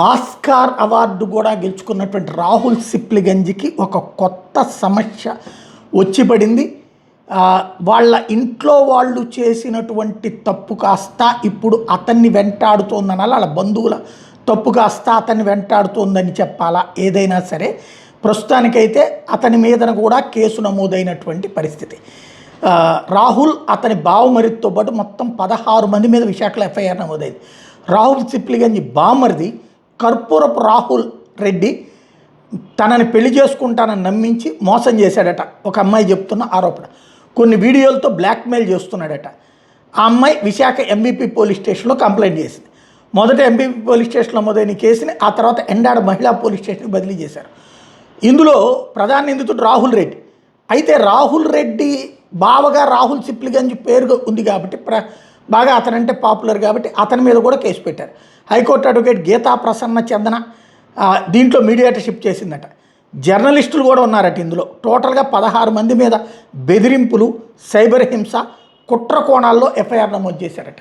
Oscar award కూడా గెలుచుకున్నటువంటి రాహుల్ సిప్లిగంజ్కి ఒక కొత్త సమస్య వచ్చి పడింది. వాళ్ళ ఇంట్లో వాళ్ళు చేసినటువంటి తప్పు కాస్త ఇప్పుడు అతన్ని వెంటాడుతోందనాల, వాళ్ళ బంధువుల తప్పు కాస్త అతన్ని వెంటాడుతోందని చెప్పాలా. ఏదైనా సరే ప్రస్తుతానికైతే అతని మీదన కూడా కేసు నమోదైనటువంటి పరిస్థితి. రాహుల్ అతని బావమరిదితో పాటు మొత్తం 16 మంది మీద విశాఖలో ఎఫ్ఐఆర్ నమోదైంది. రాహుల్ సిప్లిగంజ్ బావమరిది కర్పూరపు రాహుల్ రెడ్డి తనని పెళ్లి చేసుకుంటానని నమ్మించి మోసం చేశాడట. ఒక అమ్మాయి చెప్తున్న ఆరోపణ, కొన్ని వీడియోలతో బ్లాక్మెయిల్ చేస్తున్నాడట. ఆ అమ్మాయి విశాఖ ఎంబీపీ పోలీస్ స్టేషన్లో కంప్లైంట్ చేసింది. మొదట ఎంబీపీ పోలీస్ స్టేషన్లో మొదలైన కేసుని ఆ తర్వాత ఎండాడ మహిళా పోలీస్ స్టేషన్కి బదిలీ చేశారు. ఇందులో ప్రధాన నిందితుడు రాహుల్ రెడ్డి. అయితే రాహుల్ రెడ్డి బావగా రాహుల్ సిప్లిగంజ్ పేరు ఉంది కాబట్టి బాగా అతనంటే పాపులర్ కాబట్టి అతని మీద కూడా కేసు పెట్టారు. హైకోర్టు అడ్వకేట్ గీతా ప్రసన్న చందన దీంట్లో మీడియేటర్షిప్ చేసిందట. జర్నలిస్టులు కూడా ఉన్నారట ఇందులో. టోటల్గా 16 మంది మీద బెదిరింపులు, సైబర్ హింస, కుట్ర కోణాల్లో ఎఫ్ఐఆర్ నమోదు చేశారట.